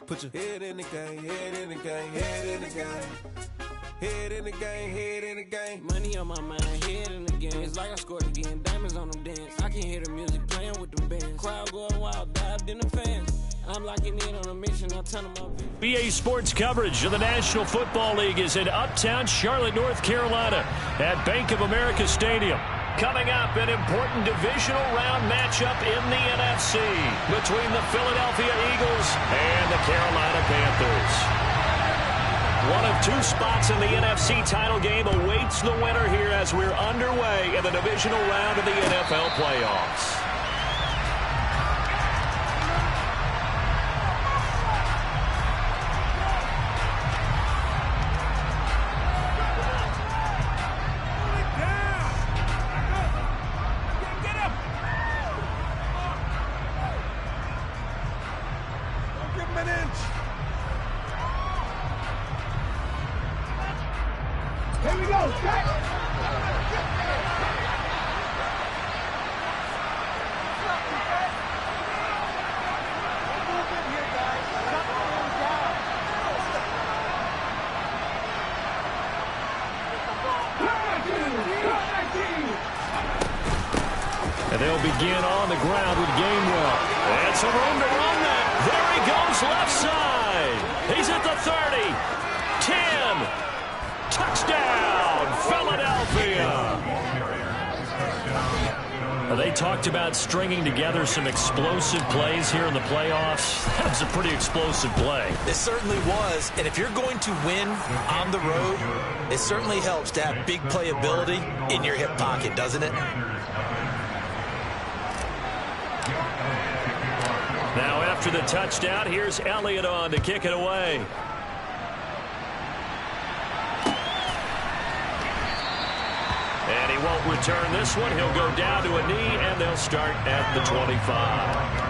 Put your head in the game, head in the game, head in the game. Head in the game, head in the game. Money on my mind, head in the game. It's like I scored again, diamonds on them dance. I can hear the music playing with the bands. Crowd going wild, dived in the fans. I'm locking in on a mission, I'll tell them up. BA Sports coverage of the National Football League is in uptown Charlotte, North Carolina at Bank of America Stadium. Coming up, an important divisional round matchup in the NFC between the Philadelphia Eagles and the Carolina Panthers. One of two spots in the NFC title game awaits the winner here as we're underway in the divisional round of the NFL playoffs. And they'll begin on the ground with Gainwell. And some room to run that. There he goes left side. He's at the 30. 10. Touchdown, Philadelphia. They talked about stringing together some explosive plays here in the playoffs. That was a pretty explosive play. It certainly was. And if you're going to win on the road, it certainly helps to have big playability in your hip pocket, doesn't it? Now after the touchdown, here's Elliott on to kick it away. And he won't return this one. He'll go down to a knee, and they'll start at the 25.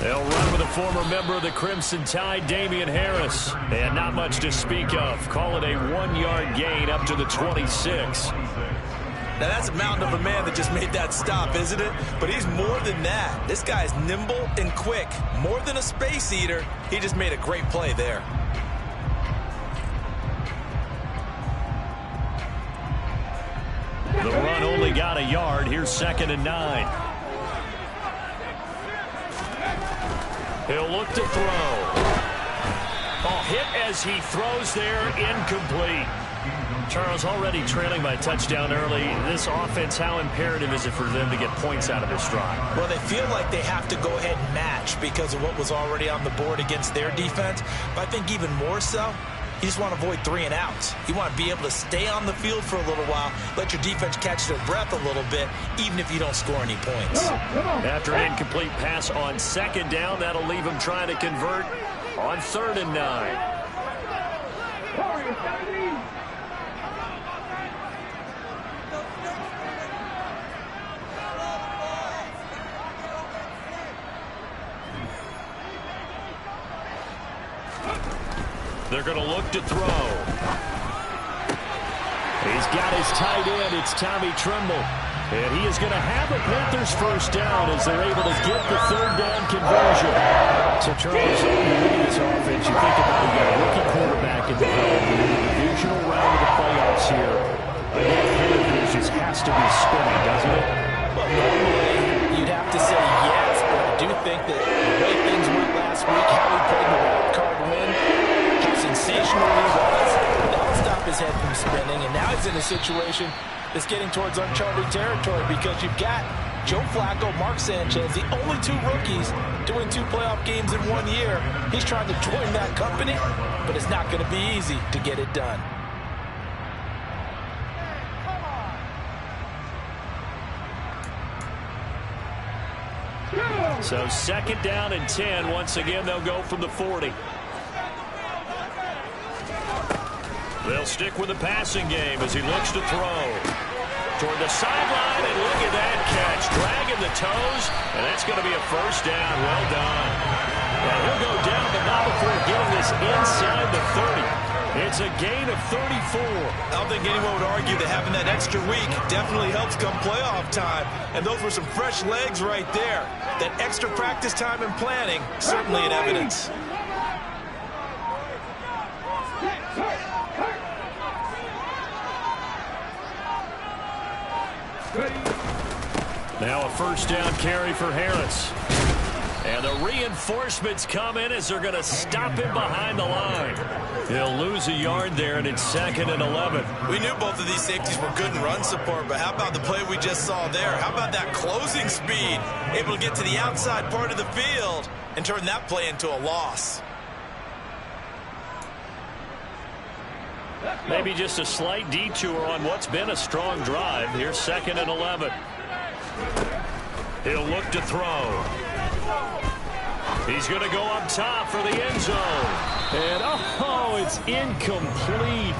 They'll run with a former member of the Crimson Tide, Damian Harris. And not much to speak of. Call it a 1-yard gain up to the 26. Now that's a mountain of a man that just made that stop, isn't it? But he's more than that. This guy's nimble and quick. More than a space eater. He just made a great play there. The run only got a yard. Here's 2nd and 9. He'll look to throw. Oh, hit as he throws there, incomplete. Charles, already trailing by a touchdown early. This offense, how imperative is it for them to get points out of this drive? Well, they feel like they have to go ahead and match because of what was already on the board against their defense. But I think even more so, you just want to avoid 3 and outs. You want to be able to stay on the field for a little while, let your defense catch their breath a little bit, even if you don't score any points. After an incomplete pass on 2nd down, that'll leave them trying to convert on 3rd and 9. They're going to look to throw. He's got his tight end. It's Tommy Tremble. And he is going to have the Panthers first down as they're able to get the 3rd down conversion. So, Charles, you look at this offense, you think about you got a rookie quarterback in development in the divisional round of the playoffs here. That Panthers just has to be spinning, doesn't it? Well, normally you'd have to say yes, but I do think that the way things went last week, how he played the wild card win, how sensational he was, that'll stop his head from spinning, and now he's in a situation that's getting towards uncharted territory because you've got Joe Flacco, Mark Sanchez, the only 2 rookies doing 2 playoff games in 1 year. He's trying to join that company, but it's not going to be easy to get it done. So 2nd down and 10. Once again, they'll go from the 40. They'll stick with the passing game as he looks to throw. toward the sideline, and look at that catch. Dragging the toes, and that's going to be a first down. Well done. And he'll go down, but not before getting this inside the 30. It's a gain of 34. I don't think anyone would argue that having that extra week definitely helps come playoff time. And those were some fresh legs right there. That extra practice time and planning, certainly in evidence. Now a first down carry for Harris. And the reinforcements come in as they're going to stop him behind the line. He'll lose a yard there, and it's 2nd and 11. We knew both of these safeties were good in run support, but how about the play we just saw there? How about that closing speed? Able to get to the outside part of the field and turn that play into a loss. Maybe just a slight detour on what's been a strong drive. Here's 2nd and 11. He'll look to throw. He's going to go up top for the end zone. And, it's incomplete.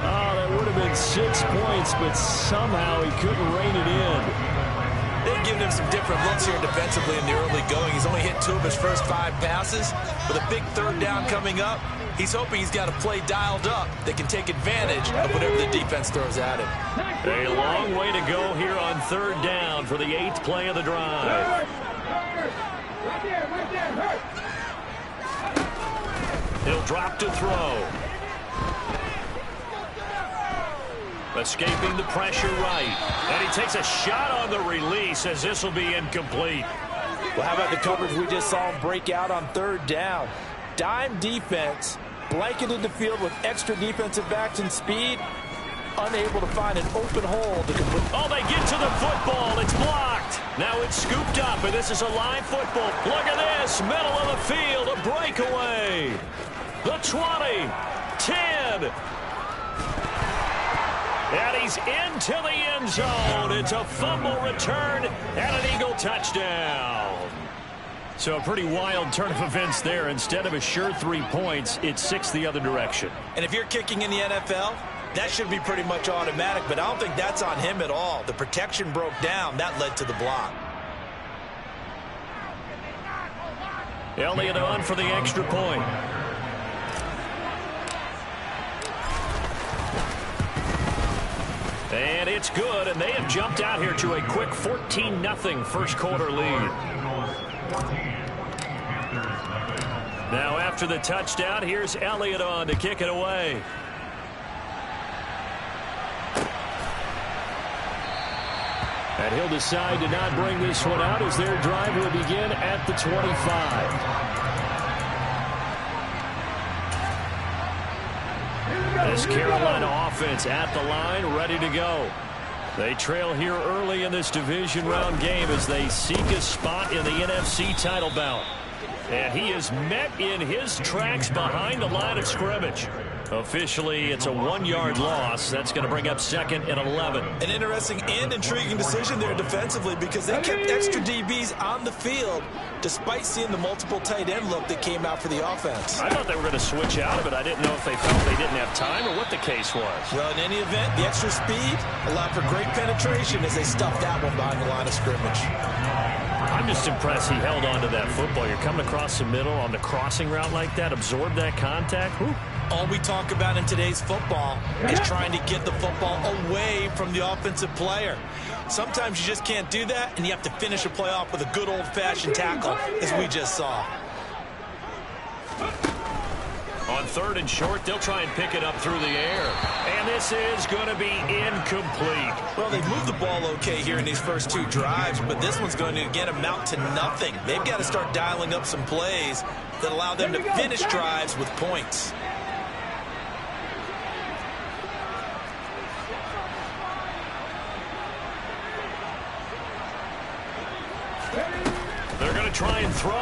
That would have been 6 points, but somehow he couldn't rein it in. They've given him some different looks here defensively in the early going. He's only hit 2 of his first 5 passes. With a big 3rd down coming up, he's hoping he's got a play dialed up that can take advantage of whatever the defense throws at him. A long way to go here on 3rd down for the 8th play of the drive. He'll drop to throw. Escaping the pressure right. And he takes a shot on the release as this will be incomplete. Well, how about the coverage we just saw him break out on 3rd down? Dime defense, blanketed the field with extra defensive backs and speed, unable to find an open hole to complete. Oh, they get to the football. It's blocked. Now it's scooped up, and this is a live football. Look at this. Middle of the field, a breakaway. The 20, 10. And he's into the end zone. It's a fumble return and an Eagle touchdown. So a pretty wild turn of events there. Instead of a sure 3 points, it's 6 the other direction. And if you're kicking in the NFL, that should be pretty much automatic, but I don't think that's on him at all. The protection broke down. That led to the block. Elliott on for the extra point. And it's good, and they have jumped out here to a quick 14-0 first quarter lead. Now after the touchdown, here's Elliott on to kick it away. And he'll decide to not bring this one out as their drive will begin at the 25. This Carolina offense at the line, ready to go. They trail here early in this division round game as they seek a spot in the NFC title bout. And he is met in his tracks behind the line of scrimmage. Officially, it's a 1-yard loss. That's going to bring up 2nd and 11. An interesting and intriguing decision there defensively because they kept extra DBs on the field despite seeing the multiple tight end look that came out for the offense. I thought they were going to switch out of it. I didn't know if they felt they didn't have time or what the case was. Well, in any event, the extra speed allowed for great penetration as they stuffed that one behind the line of scrimmage. I'm just impressed he held on to that football. You're coming across the middle on the crossing route like that, absorb that contact. Whew. All we talk about in today's football is trying to get the football away from the offensive player. Sometimes you just can't do that, and you have to finish a play off with a good old-fashioned tackle, as we just saw. On 3rd and short, they'll try and pick it up through the air. And this is going to be incomplete. Well, they've moved the ball okay here in these first 2 drives, but this one's going to, again, amount to nothing. They've got to start dialing up some plays that allow them to finish drives with points. They're going to try and throw.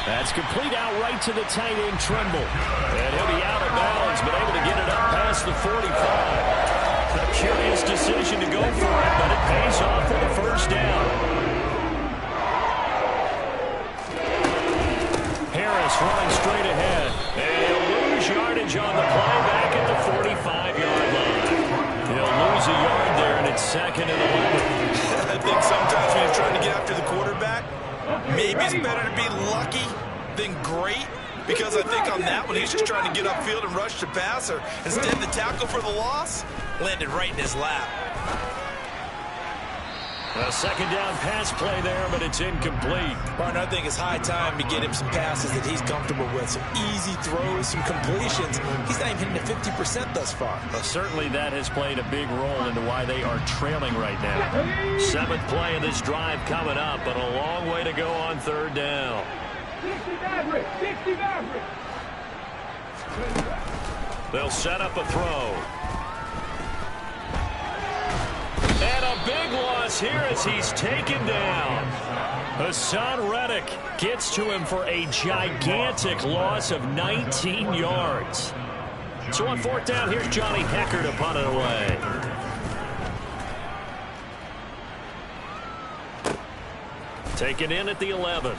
That's complete out right to the tight end, Trimble. And he'll be out of bounds, but able to get it up past the 45. A curious decision to go for it, but it pays off for the first down. Harris running straight ahead. And he'll lose yardage on the play back at the 45-yard line. think sometimes when you're trying to get after the quarterback, maybe it's better to be lucky than great, because I think on that one, he's just trying to get upfield and rush the passer. Instead, the tackle for the loss landed right in his lap. A second down pass play there, but it's incomplete. Partner, I think it's high time to get him some passes that he's comfortable with. Some easy throws, some completions. He's not even hitting the 50% thus far. Well, certainly that has played a big role into why they are trailing right now. Seventh play of this drive coming up, but a long way to go on third down. 60 Maverick! 60 Maverick! They'll set up a throw. And a big loss here as he's taken down. Hassan Reddick gets to him for a gigantic loss of 19 yards. So on fourth down, here's Johnny Hecker to punt it away. Taken in at the 11.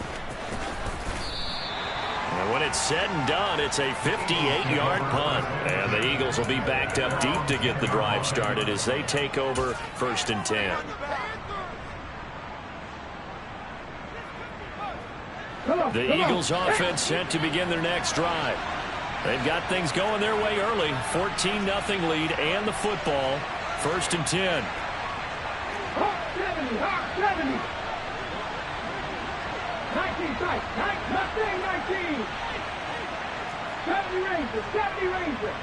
And when it's said and done, it's a 58-yard punt. And the Eagles will be backed up deep to get the drive started as they take over first and 10. The Eagles offense set to begin their next drive. They've got things going their way early. 14-0 lead and the football. First and 10. Hawk 70, Hawk 70. 19 tight, Mustang 19. 70 Ranger, 70 Ranger.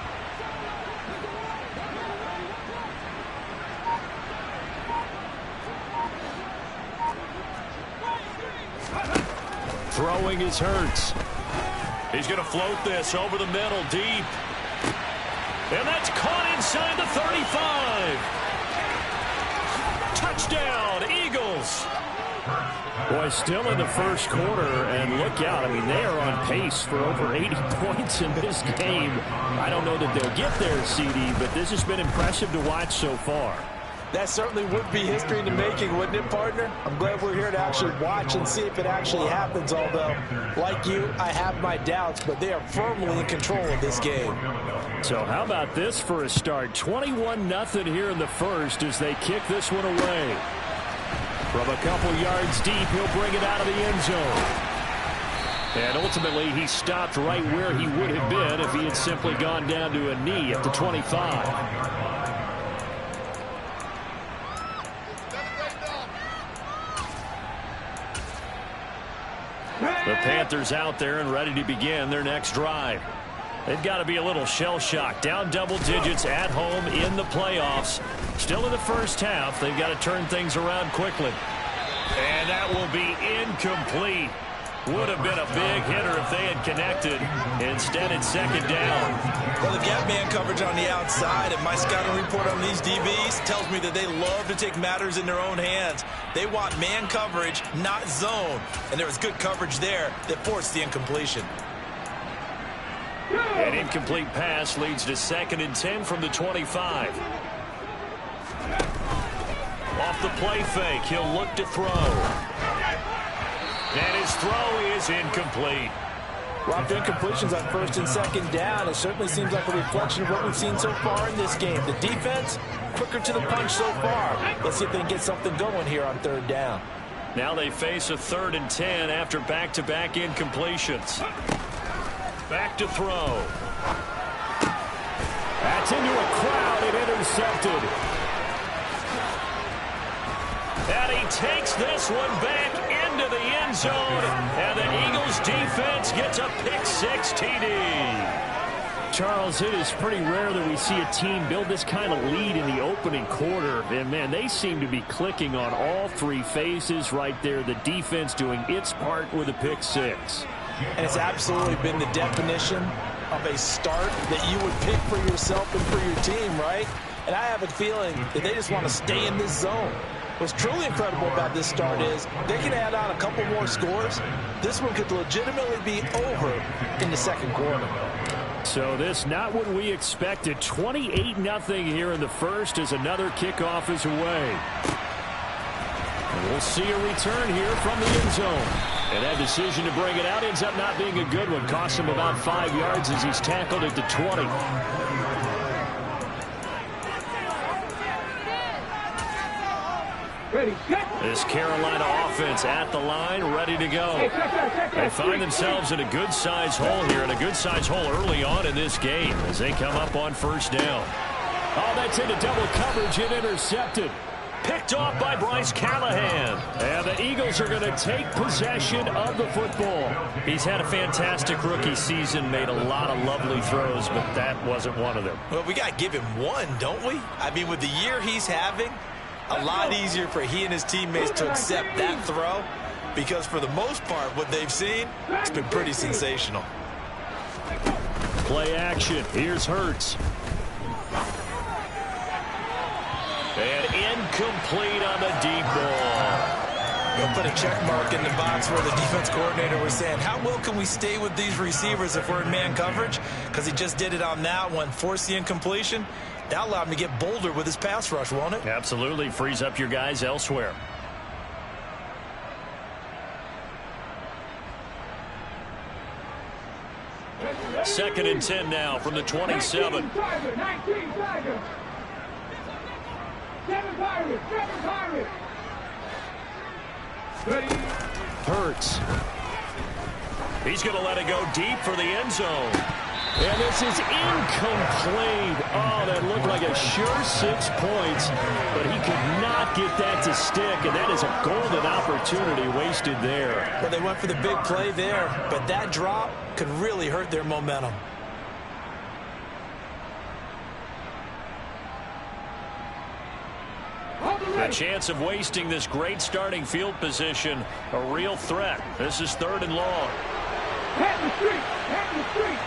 Throwing is Hurts. He's going to float this over the middle deep. And that's caught inside the 35. Touchdown, Eagles. Boy, still in the first quarter, and look out. I mean, they are on pace for over 80 points in this game. I don't know that they'll get there, CD, but this has been impressive to watch so far. That certainly would be history in the making, wouldn't it, partner? I'm glad we're here to actually watch and see if it actually happens, although, like you, I have my doubts, but they are firmly in control of this game. So how about this for a start? 21-0 here in the first as they kick this one away. From a couple yards deep, he'll bring it out of the end zone. And ultimately, he stopped right where he would have been if he had simply gone down to a knee at the 25. The Panthers out there and ready to begin their next drive. They've got to be a little shell-shocked. Down double digits at home in the playoffs. Still in the first half. They've got to turn things around quickly. And that will be incomplete. Would have been a big hitter if they had connected. Instead, it's second down. Well, the gap man coverage on the outside, and my scouting report on these DBs tells me that they love to take matters in their own hands. They want man coverage, not zone. And there was good coverage there that forced the incompletion. An incomplete pass leads to second and 10 from the 25. Off the play fake, he'll look to throw. And his throw is incomplete. Rough incompletions on first and second down. It certainly seems like a reflection of what we've seen so far in this game. The defense, quicker to the punch so far. Let's see if they can get something going here on third down. Now they face a 3rd and 10 after back-to-back incompletions. Back to throw. That's into a crowd and intercepted. And he takes this one back into the end zone. And the Eagles defense gets a pick-6 TD. Charles, it is pretty rare that we see a team build this kind of lead in the opening quarter. And, man, they seem to be clicking on all three phases right there. The defense doing its part with a pick-6. And it's absolutely been the definition of a start that you would pick for yourself and for your team, right? And I have a feeling that they just want to stay in this zone. What's truly incredible about this start is they can add on a couple more scores. This one could legitimately be over in the second quarter. So this not what we expected. 28-0 here in the first as another kickoff is away. And we'll see a return here from the end zone. And that decision to bring it out ends up not being a good one. Costs him about 5 yards as he's tackled at the 20. Ready, set. This Carolina offense at the line, ready to go. They find themselves in a good-sized hole here, and a good-sized hole early on in this game as they come up on first down. Oh, that's into double coverage and intercepted. Picked off by Bryce Callahan. And the Eagles are going to take possession of the football. He's had a fantastic rookie season, made a lot of lovely throws, but that wasn't one of them. Well, we got to give him one, don't we? I mean, with the year he's having, a lot easier for he and his teammates to accept that throw, because for the most part, what they've seen, it's been pretty sensational. Play action. Here's Hurts. And incomplete on the deep ball. They'll put a check mark in the box where the defense coordinator was saying, how well can we stay with these receivers if we're in man coverage? Because he just did it on that one, forced the incompletion. That allowed him to get bolder with his pass rush, won't it? Absolutely. Frees up your guys elsewhere. Second and 10 now from the 27. 19 Tigers. 7 Pirates. 7 Pirates. Ready. Hurts. He's going to let it go deep for the end zone. And this is incomplete. Oh, that looked like a sure 6 points, but he could not get that to stick, and that is a golden opportunity wasted there. Well, they went for the big play there, but that drop could really hurt their momentum. The chance of wasting this great starting field position, a real threat. This is 3rd and long. Pat the street. Pat the street.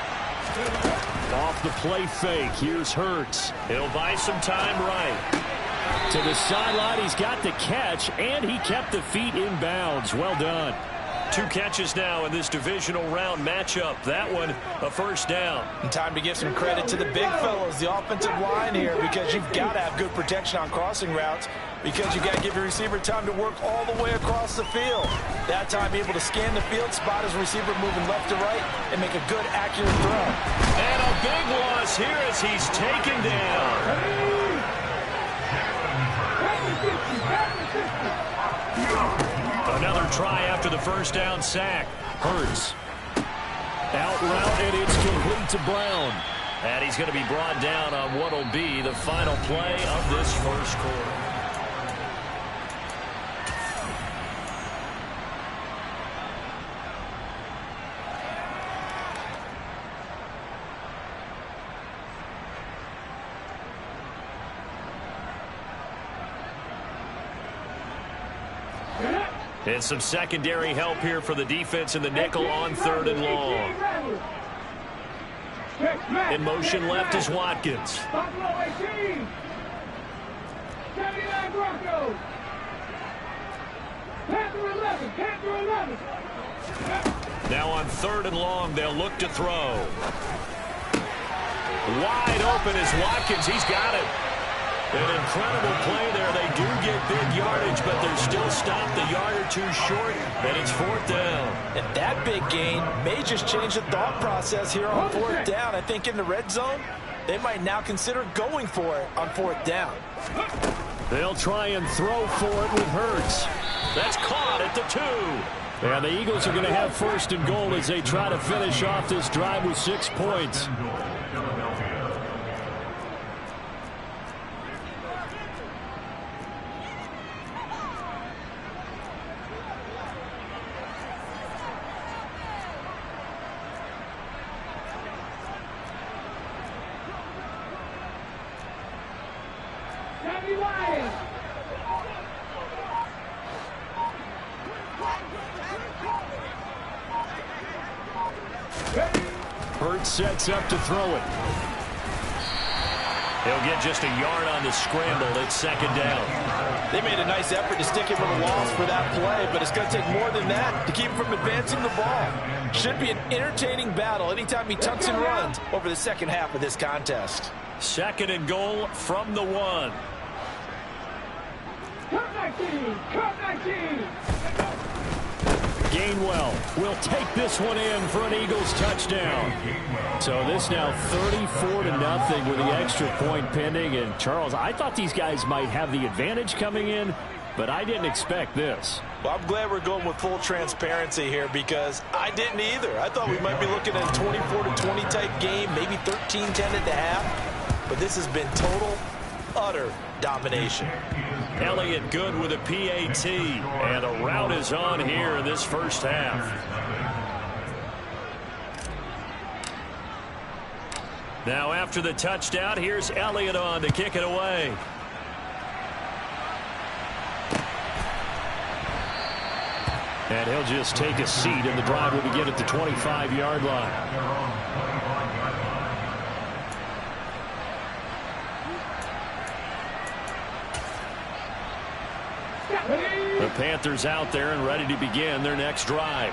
Off the play fake, here's Hurts. He'll buy some time right. To the sideline, he's got the catch, and he kept the feet in bounds. Well done. 2 catches now in this divisional round matchup. That one, a first down. And time to give some credit to the big fellows, the offensive line here, because you've got to have good protection on crossing routes, because you've got to give your receiver time to work all the way across the field. That time able to scan the field, spot his receiver moving left to right, and make a good, accurate throw. And a big loss here as he's taken down. Another try after the first down sack. Hurts. Out route, and it's complete to Brown. And he's going to be brought down on what will be the final play of this first quarter. And some secondary help here for the defense in the nickel on 3rd and long. In motion left is Watkins. Buffalo 18. 79 Broncos. Panther 11. Panther 11. Now on 3rd and long, they'll look to throw. Wide open is Watkins. He's got it. An incredible play there. They do get big yardage, but they're still stopped a yard or 2 short, and it's 4th down. And that big gain may just change the thought process here on 4th down. I think in the red zone, they might now consider going for it on 4th down. They'll try and throw for it with Hurts. That's caught at the 2. And the Eagles are going to have 1st and goal as they try to finish off this drive with 6 points. Hurts sets up to throw it. He'll get just a yard on the scramble. It's 2nd down. They made a nice effort to stick him with a loss for that play, but it's going to take more than that to keep him from advancing the ball. Should be an entertaining battle anytime he tucks and runs over the second half of this contest. 2nd and goal from the 1. Cut 19. Cut 19. Gainwell will take this one in for an Eagles touchdown. So this now 34-0 with the extra point pending. And Charles, I thought these guys might have the advantage coming in, but I didn't expect this. Well, I'm glad we're going with full transparency here because I didn't either. I thought we might be looking at a 24-20 type game, maybe 13-10 at the half. But this has been total, utter domination. Elliott good with a PAT, and a rout is on here in this first half. Now after the touchdown, here's Elliott on to kick it away. And he'll just take a seat, and the drive will begin at the 25-yard line. The Panthers out there and ready to begin their next drive.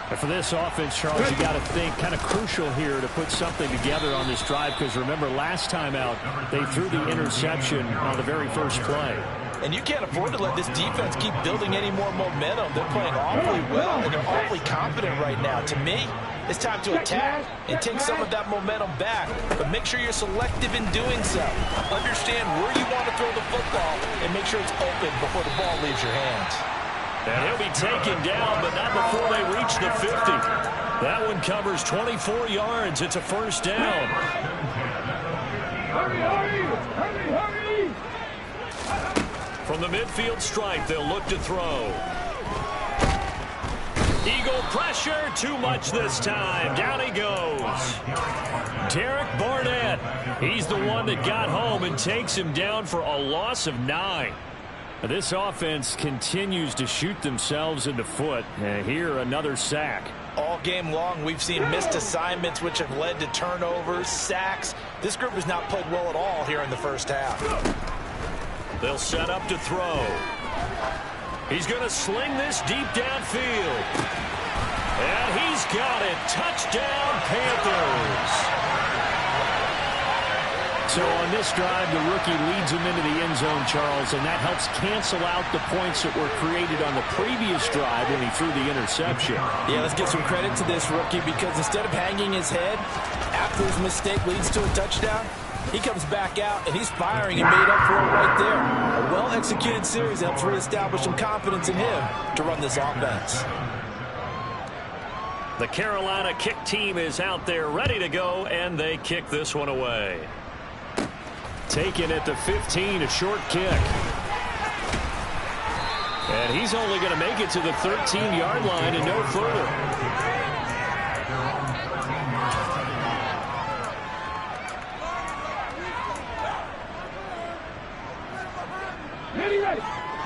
And for this offense, Charles, you got to think kind of crucial here to put something together on this drive because remember last time out they threw the interception on the very first play. And you can't afford to let this defense keep building any more momentum. They're playing awfully well, and they're awfully confident right now. To me, it's time to attack and take some of that momentum back. But make sure you're selective in doing so. Understand where you want to throw the football and make sure it's open before the ball leaves your hands. And he'll be taken down, but not before they reach the 50. That one covers 24 yards. It's a first down. Hurry, hurry, hurry, hurry. From the midfield stripe, they'll look to throw. Eagle pressure, too much this time. Down he goes. Derek Barnett, he's the one that got home and takes him down for a loss of 9. This offense continues to shoot themselves in the foot. And here, another sack. All game long, we've seen missed assignments which have led to turnovers, sacks. This group has not played well at all here in the first half. They'll set up to throw. He's going to sling this deep downfield. And he's got it. Touchdown, Panthers. So on this drive, the rookie leads him into the end zone, Charles, and that helps cancel out the points that were created on the previous drive when he threw the interception. Yeah, let's give some credit to this rookie because instead of hanging his head after his mistake leads to a touchdown, he comes back out, and he's firing and made up for it right there. A well-executed series helps reestablish some confidence in him to run this offense. The Carolina kick team is out there ready to go, and they kick this one away. Taken at the 15, a short kick. And he's only going to make it to the 13-yard line and no further.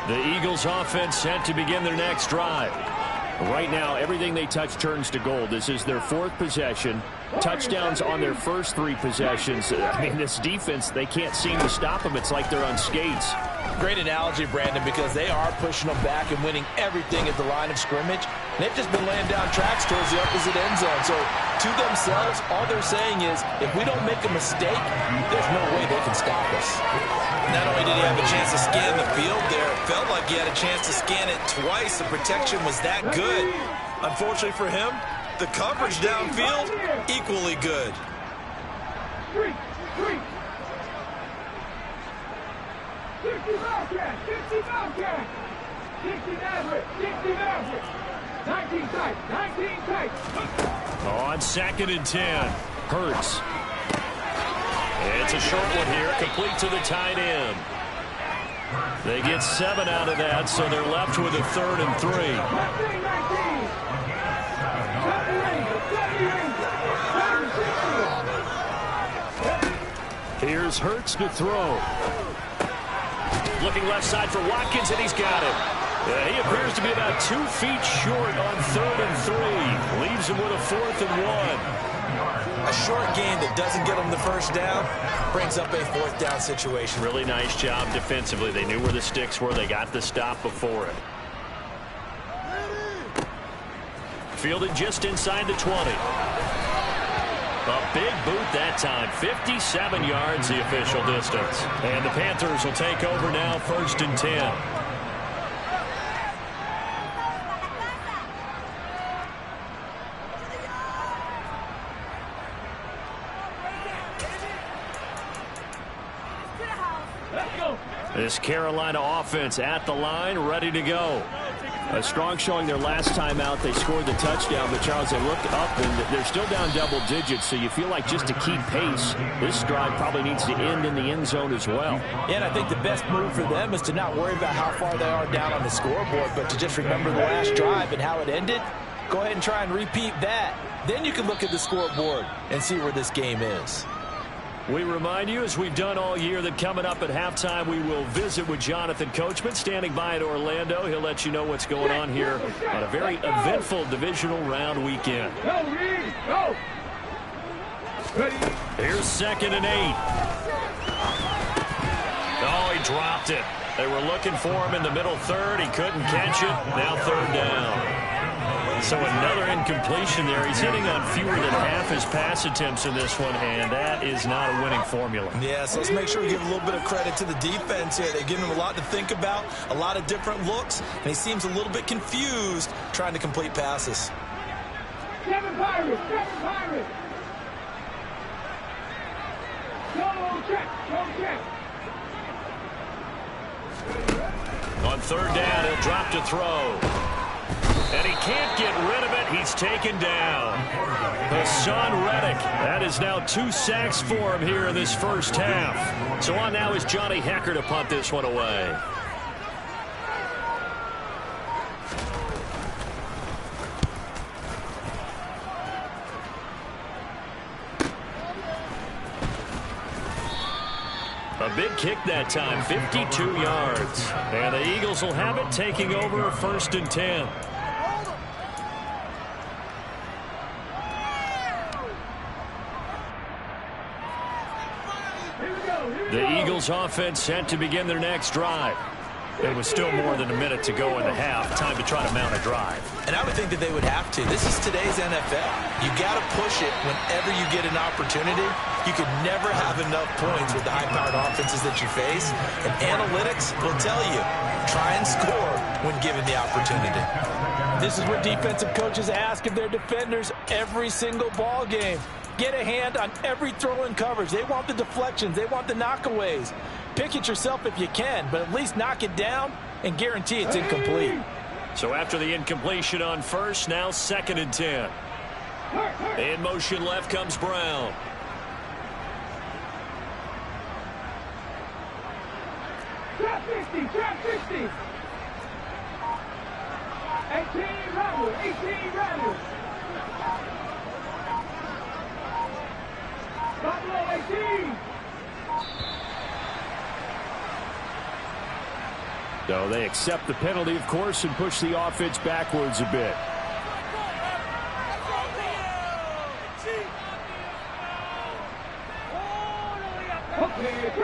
The Eagles offense set to begin their next drive. Right now, everything they touch turns to gold. This is their 4th possession. Touchdowns on their first 3 possessions. I mean, this defense, they can't seem to stop them. It's like they're on skates. Great analogy, Brandon, because they are pushing them back and winning everything at the line of scrimmage. They've just been laying down tracks towards the opposite end zone. So to themselves, all they're saying is, if we don't make a mistake, there's no way they can stop us. Not only did he have a chance to scan the field there, it felt like he had a chance to scan it twice. The protection was that good. Unfortunately for him, the coverage downfield, equally good. 60 Bobcat, 60 Bobcat, 60 Maverick, 60 Maverick, 19 tight, 19 tight. On 2nd and 10, Hurts. It's a short one here, complete to the tight end. They get 7 out of that, so they're left with a 3rd and 3. 19, Here's Hurts to throw. Looking left side for Watkins, and he's got it. He appears to be about 2 feet short on 3rd and 3. Leaves him with a 4th and 1. A short game that doesn't get them the first down brings up a 4th down situation. Really nice job defensively. They knew where the sticks were. They got the stop before it. Fielded just inside the 20. A big boot that time. 57 yards the official distance. And the Panthers will take over now, 1st and 10. This Carolina offense at the line, ready to go. A strong showing their last time out. They scored the touchdown, but Charles, they look up and they're still down double digits, so you feel like just to keep pace, this drive probably needs to end in the end zone as well. And I think the best move for them is to not worry about how far they are down on the scoreboard, but to just remember the last drive and how it ended. Go ahead and try and repeat that. Then you can look at the scoreboard and see where this game is. We remind you, as we've done all year, that coming up at halftime, we will visit with Jonathan Coachman, standing by in Orlando. He'll let you know what's going on here on a very eventful divisional round weekend. Go! Here's 2nd and 8. Oh, he dropped it. They were looking for him in the middle third. He couldn't catch it. Now 3rd down. So another incompletion there. He's hitting on fewer than half his pass attempts in this one, and that is not a winning formula. Yeah, so let's make sure we give a little bit of credit to the defense here. They give him a lot to think about, a lot of different looks, and he seems a little bit confused trying to complete passes. 7 Pirates! Go check! On 3rd down, he'll drop to throw. And he can't get rid of it. He's taken down. Hassan Reddick. That is now 2 sacks for him here in this first half. So on now is Johnny Hecker to punt this one away. A big kick that time, 52 yards. And the Eagles will have it, taking over 1st and 10. The Eagles offense set to begin their next drive. It was still more than a minute to go in the half. Time to try to mount a drive. And I would think that they would have to. This is today's NFL. You got to push it whenever you get an opportunity. You could never have enough points with the high-powered offenses that you face. And analytics will tell you, try and score when given the opportunity. This is what defensive coaches ask of their defenders every single ball game. Get a hand on every throw in coverage. They want the deflections. They want the knockaways. Pick it yourself if you can, but at least knock it down and guarantee it's incomplete. So after the incompletion on 1st, now 2nd and 10. In motion left comes Brown. Trap 60! 18 Rebels! Buffalo 18! So they accept the penalty, of course, and push the offense backwards a bit.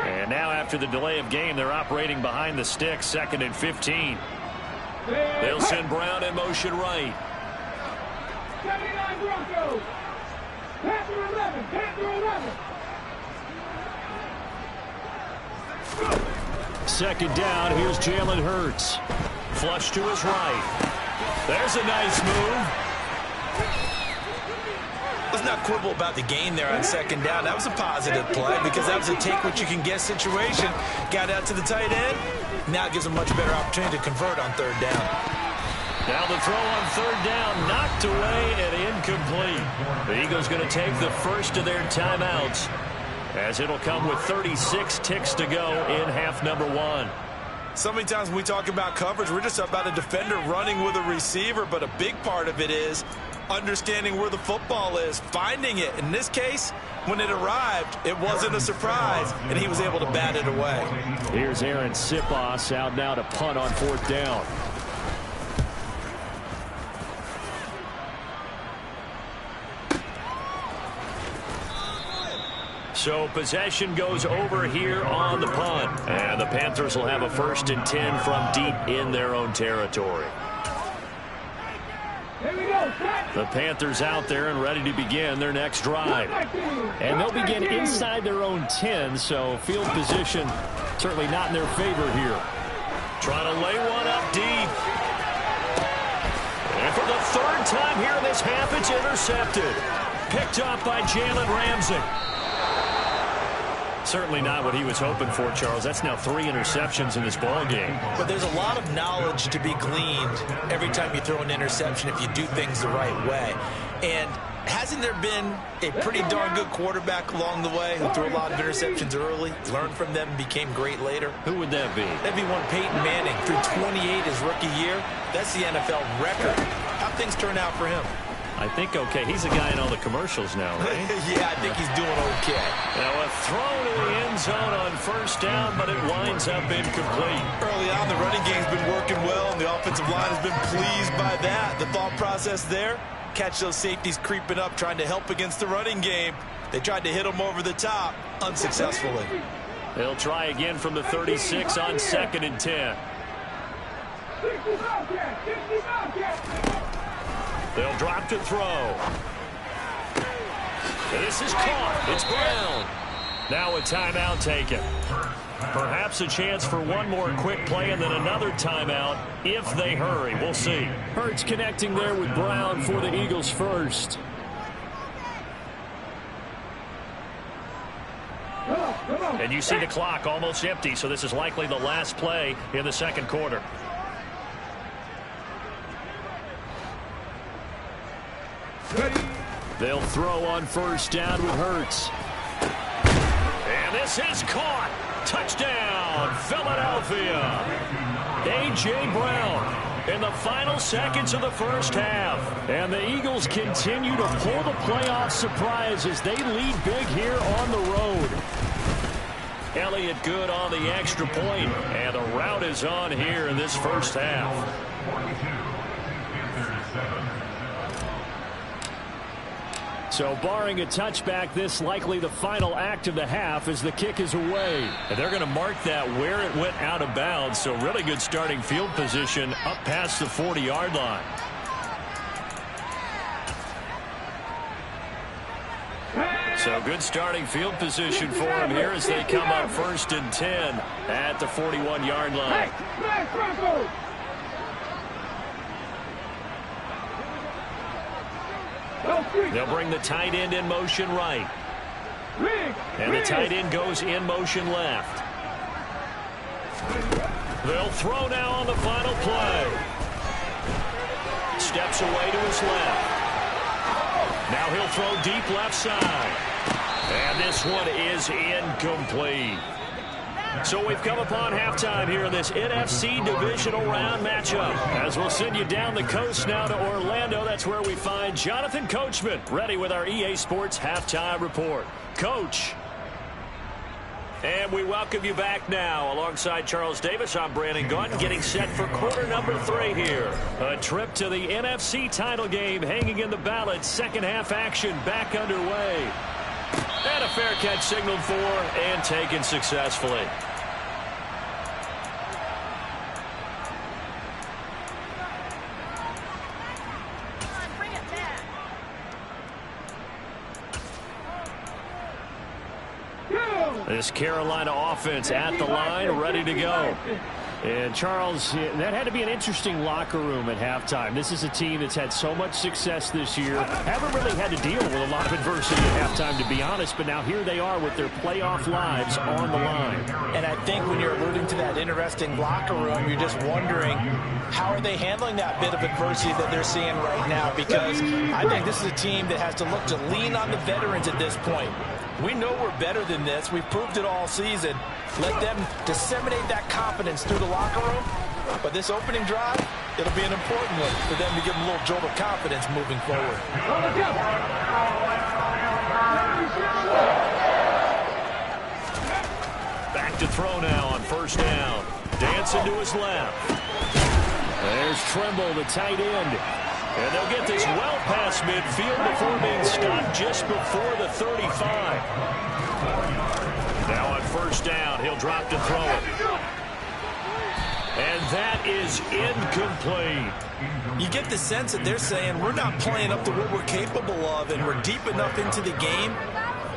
And now after the delay of game, they're operating behind the sticks, 2nd and 15. They'll send Brown in motion right. 79 Broncos! Panther 11! 2nd down, here's Jalen Hurts. Flush to his right. There's a nice move. Let's not quibble about the gain there on 2nd down. That was a positive play because that was a take-what-you-can-get situation. Got out to the tight end. Now it gives them a much better opportunity to convert on 3rd down. Now the throw on 3rd down, knocked away and incomplete. The Eagles going to take the first of their timeouts, as it'll come with 36 ticks to go in half number 1. So many times when we talk about coverage, we're just about a defender running with a receiver, but a big part of it is understanding where the football is, finding it. In this case, when it arrived, it wasn't a surprise, and he was able to bat it away. Here's Aaron Sipos out now to punt on 4th down. So possession goes over here on the punt. And the Panthers will have a 1st and 10 from deep in their own territory. The Panthers out there and ready to begin their next drive. And they'll begin inside their own 10, so field position certainly not in their favor here. Trying to lay one up deep. And for the 3rd time here in this half, it's intercepted. Picked up by Jalen Ramsey. Certainly not what he was hoping for, Charles. That's now 3 interceptions in this ball game. But there's a lot of knowledge to be gleaned every time you throw an interception if you do things the right way. And hasn't there been a pretty darn good quarterback along the way who threw a lot of interceptions early, learned from them, and became great later? Who would that be? That'd be one Peyton Manning. Threw 28 his rookie year. That's the NFL record. How'd things turn out for him? I think okay. He's a guy in all the commercials now, right? Yeah, I think he's doing okay. Now a throw to the end zone on first down, but it winds up incomplete. Early on, the running game's been working well, and the offensive line has been pleased by that. The thought process there, catch those safeties creeping up, trying to help against the running game. They tried to hit them over the top, unsuccessfully. They'll try again from the 36 on 2nd and 10. They'll drop to throw. This is caught. It's Brown. Now a timeout taken. Perhaps a chance for one more quick play and then another timeout if they hurry. We'll see. Hurts connecting there with Brown for the Eagles first. And you see the clock almost empty, so this is likely the last play in the second quarter. They'll throw on first down with Hurts. And this is caught. Touchdown, Philadelphia. A.J. Brown in the final seconds of the first half. And the Eagles continue to pull the playoff surprise as they lead big here on the road. Elliott good on the extra point, and the route is on here in this first half. So barring a touchback, this likely the final act of the half as the kick is away. And they're going to mark that where it went out of bounds. So really good starting field position up past the 40-yard line. So good starting field position for him here as they come up 1st and 10 at the 41-yard line. They'll bring the tight end in motion right. And the tight end goes in motion left. They'll throw now on the final play. Steps away to his left. Now he'll throw deep left side. And this one is incomplete. So we've come upon halftime here in this NFC divisional round matchup. As we'll send you down the coast now to Orlando, that's where we find Jonathan Coachman, ready with our EA Sports halftime report. Coach. And we welcome you back now. Alongside Charles Davis, I'm Brandon Gaudin, getting set for quarter number 3 here. A trip to the NFC title game hanging in the balance. Second half action back underway. And a fair catch signaled for and taken successfully. This Carolina offense at the line, ready to go. And, Charles, that had to be an interesting locker room at halftime. This is a team that's had so much success this year. Haven't really had to deal with a lot of adversity at halftime, to be honest. But now here they are with their playoff lives on the line. And I think when you're alluding to that interesting locker room, you're just wondering how are they handling that bit of adversity that they're seeing right now? Because I think this is a team that has to look to lean on the veterans at this point. We know we're better than this. We've proved it all season. Let them disseminate that confidence through the locker room. But this opening drive, it'll be an important one for them to give them a little jolt of confidence moving forward. Back to throw now on first down. Dancing to his left. There's Trimble, the tight end. And they'll get this well past midfield before being stopped just before the 35. Now on first down, he'll drop to throw it. And that is incomplete. You get the sense that they're saying we're not playing up to what we're capable of, and we're deep enough into the game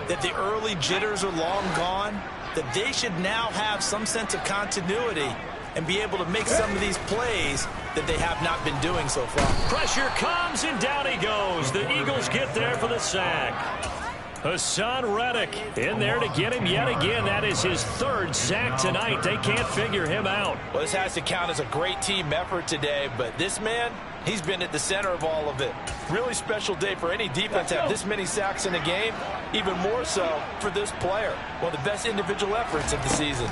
that the early jitters are long gone, that they should now have some sense of continuity and be able to make some of these plays that they have not been doing so far. Pressure comes, and down he goes. The Eagles get there for the sack. Hassan Reddick in there to get him yet again. That is his third sack tonight. They can't figure him out. Well, this has to count as a great team effort today, but this man, he's been at the center of all of it. Really special day for any defense to have this many sacks in a game, even more so for this player. One of the best individual efforts of the season.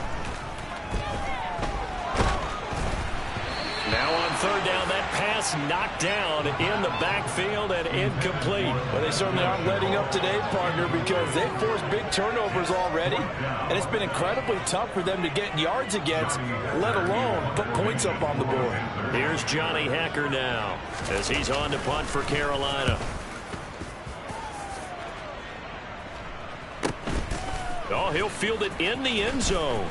Now on third down, that pass knocked down in the backfield and incomplete. Well, they certainly aren't letting up today, partner, because they've forced big turnovers already, and it's been incredibly tough for them to get yards against, let alone put points up on the board. Here's Johnny Hacker now as he's on to punt for Carolina. Oh, he'll field it in the end zone.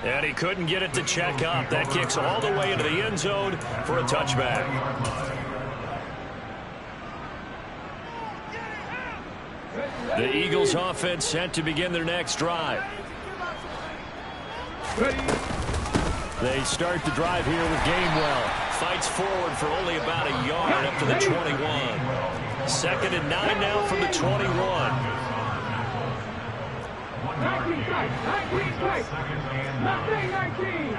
And he couldn't get it to check up. That kicks all the way into the end zone for a touchback. The Eagles offense set to begin their next drive. They start the drive here with Gainwell. Fights forward for only about a yard up to the 21. 2nd and 9 now from the 21. 19 strikes. 19 strikes. 19.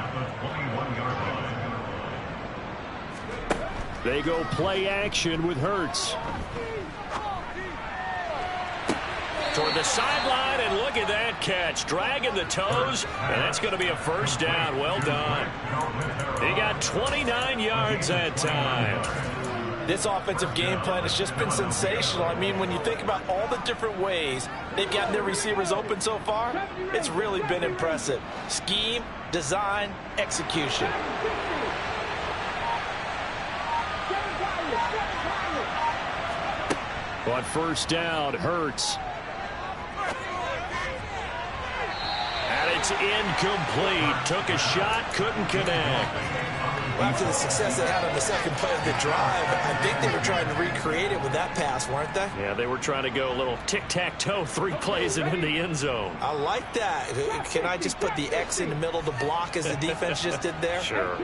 They go play action with Hurts. Toward the sideline, and look at that catch. Dragging the toes, and that's going to be a first down. Well done. He got 29 yards that time. This offensive game plan has just been sensational. I mean, when you think about all the different ways they've gotten their receivers open so far, it's really been impressive. Scheme, design, execution. On first down, Hurts. And it's incomplete. Took a shot, couldn't connect. Well, after the success they had on the second play of the drive, I think they were trying to recreate it with that pass, weren't they? Yeah, they were trying to go a little tic-tac-toe, 3 plays and in the end zone. I like that. Can I just put the X in the middle of the block as the defense just did there? Sure.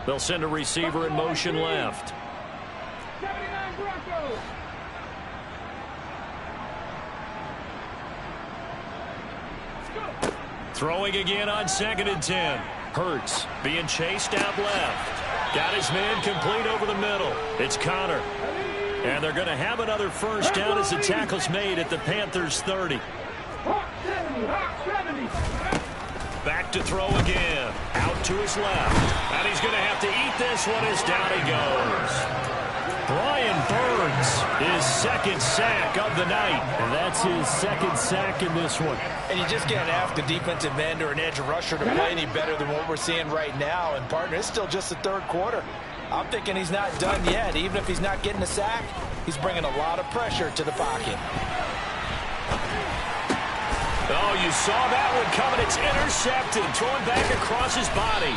They'll send a receiver in motion left. 79 Broncos. Throwing again on 2nd and 10. Hurts being chased out left. Got his man complete over the middle. It's Connor. And they're going to have another first down as the tackle's made at the Panthers 30. Back to throw again. Out to his left. And he's going to have to eat this one as down he goes. Brian Burns, his 2nd sack of the night. And that's his 2nd sack in this one. And you just can't ask a defensive end or an edge rusher to play any better than what we're seeing right now. And, partner, it's still just the 3rd quarter. I'm thinking he's not done yet. Even if he's not getting a sack, he's bringing a lot of pressure to the pocket. Oh, you saw that one coming. It's intercepted. Thrown back across his body.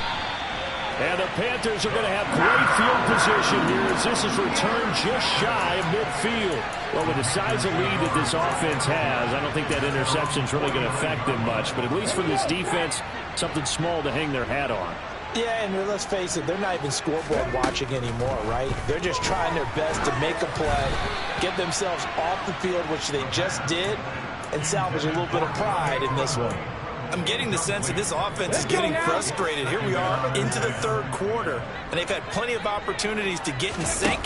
And the Panthers are going to have great field position here as this is returned just shy of midfield. Well, with the size of lead that this offense has, I don't think that interception is really going to affect them much. But at least for this defense, something small to hang their hat on. Yeah, and let's face it, they're not even scoreboard watching anymore, right? They're just trying their best to make a play, get themselves off the field, which they just did, and salvage a little bit of pride in this one. I'm getting the sense that this offense is getting frustrated. Here we are into the 3rd quarter, and they've had plenty of opportunities to get in sync.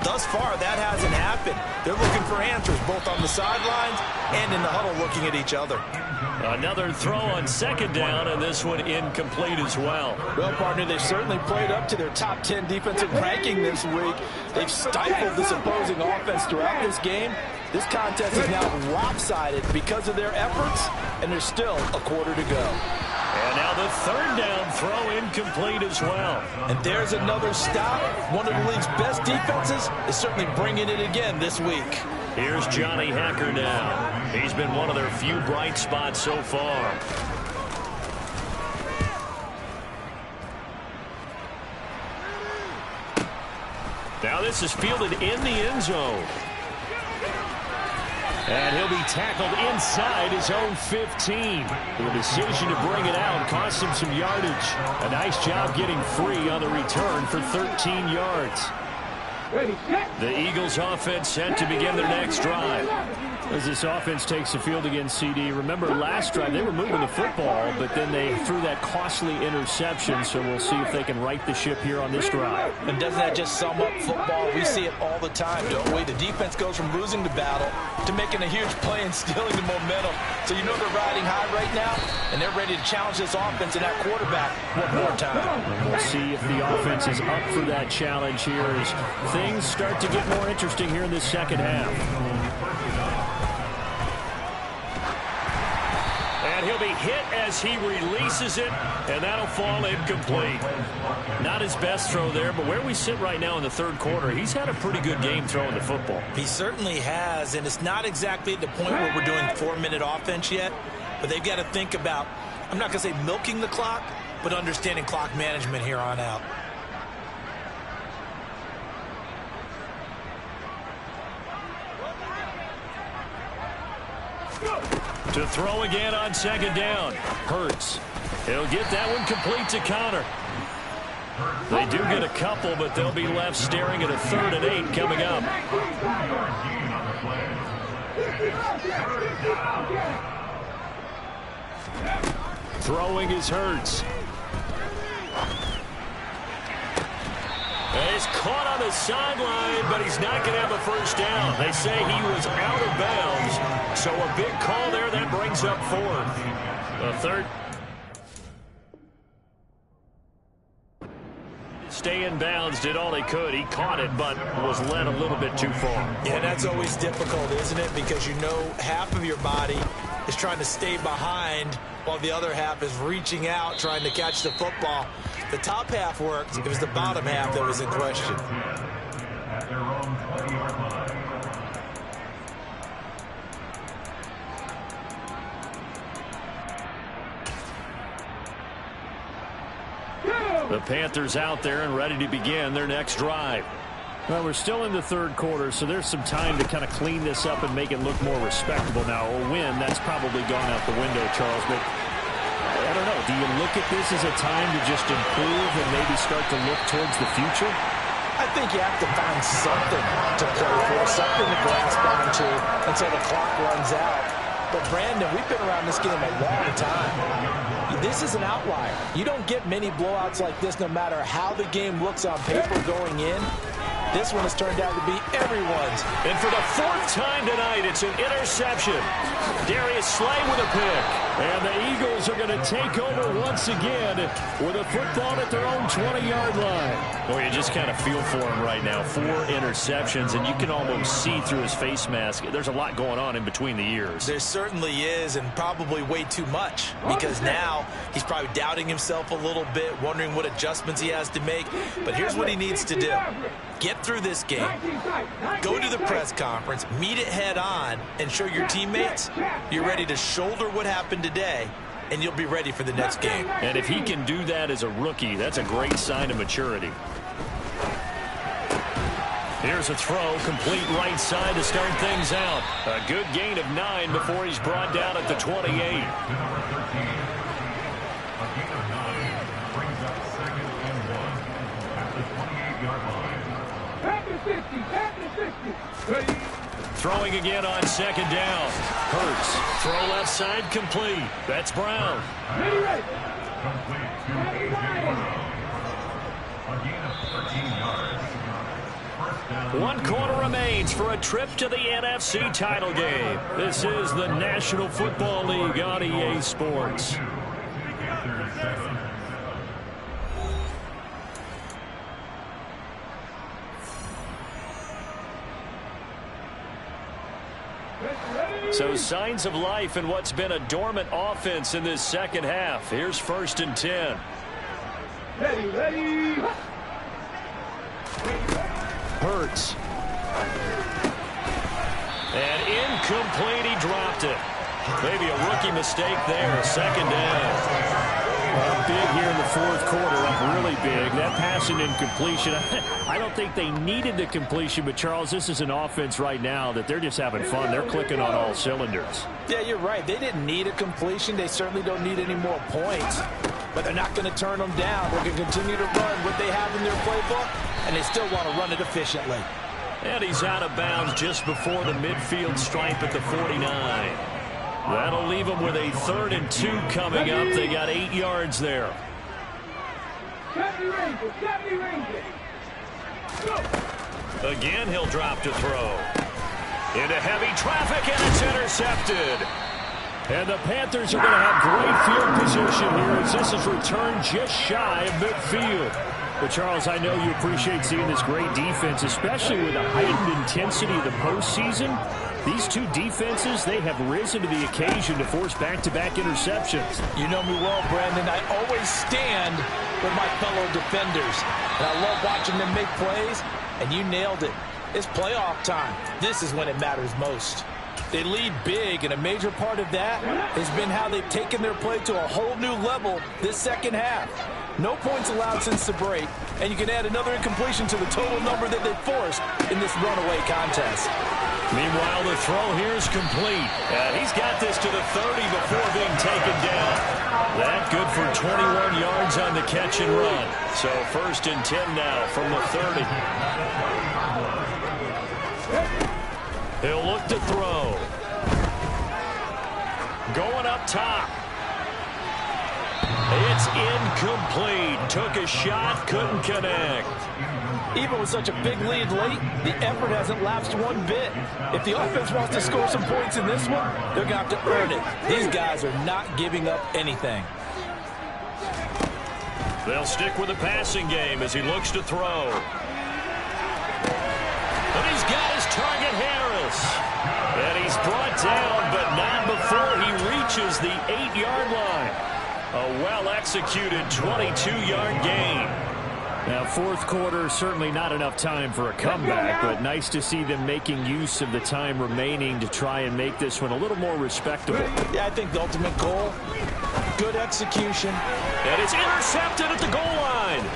Thus far, that hasn't happened. They're looking for answers both on the sidelines and in the huddle looking at each other. Another throw on 2nd down, and this one incomplete as well. Well, partner, they've certainly played up to their top 10 defensive ranking this week. They've stifled this opposing offense throughout this game. This contest is now lopsided because of their efforts, and there's still a quarter to go. And now the 3rd down throw incomplete as well. And there's another stop. One of the league's best defenses is certainly bringing it again this week. Here's Johnny Hacker now. He's been one of their few bright spots so far. Now this is fielded in the end zone. And he'll be tackled inside his own 15. The decision to bring it out cost him some yardage. A nice job getting free on the return for 13 yards. The Eagles offense set to begin their next drive. As this offense takes the field against CD, remember last drive they were moving the football, but then they threw that costly interception, so we'll see if they can right the ship here on this drive. And doesn't that just sum up football? We see it all the time, don't we? The defense goes from losing the battle to making a huge play and stealing the momentum. So you know they're riding high right now, and they're ready to challenge this offense and that quarterback one more time. And we'll see if the offense is up for that challenge here as things start to get more interesting here in this second half. And he'll be hit as he releases it, and that'll fall incomplete. Not his best throw there, but where we sit right now in the third quarter, he's had a pretty good game throwing the football. He certainly has, and it's not exactly at the point where we're doing 4-minute offense yet, but they've got to think about, I'm not going to say milking the clock, but understanding clock management here on out. To throw again on second down. Hurts. He'll get that one complete to Connor. They do get a couple, but they'll be left staring at a 3rd and 8 coming up. Throwing is Hurts. He's caught on the sideline, but he's not going to have a first down. They say he was out of bounds, so a big call there that brings up 4th. The third. Stay in bounds, did all he could. He caught it, but was led a little bit too far. Yeah, that's always difficult, isn't it? Because you know half of your body is trying to stay behind while the other half is reaching out, trying to catch the football. The top half worked. It was the bottom half that was in question. The Panthers out there and ready to begin their next drive. Well, we're still in the third quarter, so there's some time to kind of clean this up and make it look more respectable now. A win, that's probably gone out the window, Charles, but I don't know. Do you look at this as a time to just improve and maybe start to look towards the future? I think you have to find something to play for, something to grasp onto until the clock runs out. But, Brandon, we've been around this game a long time. This is an outlier. You don't get many blowouts like this no matter how the game looks on paper going in. This one has turned out to be everyone's. And for the 4th time tonight, it's an interception. Darius Slay with a pick. And the Eagles are going to take over once again with a football at their own 20-yard line. Boy, you just kind of feel for him right now. 4 interceptions, and you can almost see through his face mask. There's a lot going on in between the ears. There certainly is, and probably way too much, because now he's probably doubting himself a little bit, wondering what adjustments he has to make. But here's what he needs to do. Get through this game, go to the press conference, meet it head on, and show your teammates you're ready to shoulder what happened today, and you'll be ready for the next game. And if he can do that as a rookie, that's a great sign of maturity. Here's a throw, complete right side to start things out. A good gain of 9 before he's brought down at the 28. Throwing again on second down. Hurts. Throw left side complete. That's Brown. One quarter remains for a trip to the NFC title game. This is the National Football League on EA Sports. So signs of life in what's been a dormant offense in this second half. Here's 1st and 10. Ready. Hurts. And incomplete, he dropped it. Maybe a rookie mistake there, 2nd down. Big here in the fourth quarter, up really big. That passing incompletion, I don't think they needed the completion, but Charles, this is an offense right now that they're just having fun. They're clicking on all cylinders. Yeah, you're right. They didn't need a completion. They certainly don't need any more points, but they're not going to turn them down. They're going to continue to run what they have in their playbook, and they still want to run it efficiently. And he's out of bounds just before the midfield stripe at the 49. That'll leave them with a 3rd and 2 coming up. They got 8 yards there. 70 Rangers. Again, he'll drop to throw. Into heavy traffic, and it's intercepted. And the Panthers are going to have great field position here as this is returned just shy of midfield. But, Charles, I know you appreciate seeing this great defense, especially with the heightened intensity of the postseason. These two defenses, they have risen to the occasion to force back-to-back interceptions. You know me well, Brandon. I always stand with my fellow defenders. And I love watching them make plays, and you nailed it. It's playoff time. This is when it matters most. They lead big, and a major part of that has been how they've taken their play to a whole new level this second half. No points allowed since the break, and you can add another incompletion to the total number that they've forced in this runaway contest. Meanwhile, the throw here is complete. And he's got this to the 30 before being taken down. That good for 21 yards on the catch and run. So 1st and 10 now from the 30. He'll look to throw. Going up top. It's incomplete. Took a shot, couldn't connect. Even with such a big lead late, the effort hasn't lapsed one bit. If the offense wants to score some points in this one, they're going to have to earn it. These guys are not giving up anything. They'll stick with the passing game as he looks to throw. And he's got his target, Harris. And he's brought down, but not before he reaches the 8-yard line. A well-executed 22-yard gain. Now, fourth quarter, certainly not enough time for a comeback, but nice to see them making use of the time remaining to try and make this one a little more respectable. Yeah, I think the ultimate goal, good execution. And it's intercepted at the goal line.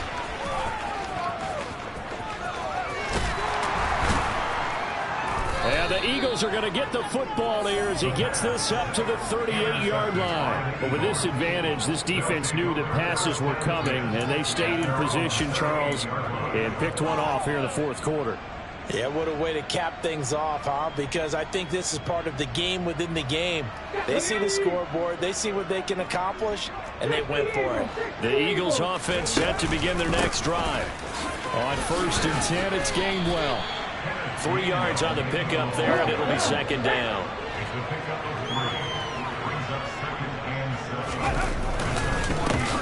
And the Eagles are going to get the football here as he gets this up to the 38-yard line. But with this advantage, this defense knew that passes were coming, and they stayed in position, Charles, and picked one off here in the fourth quarter. Yeah, what a way to cap things off, huh? Because I think this is part of the game within the game. They see the scoreboard, they see what they can accomplish, and they went for it. The Eagles offense set to begin their next drive. On 1st and 10, it's Gainwell. 3 yards on the pickup there, and it'll be 2nd down.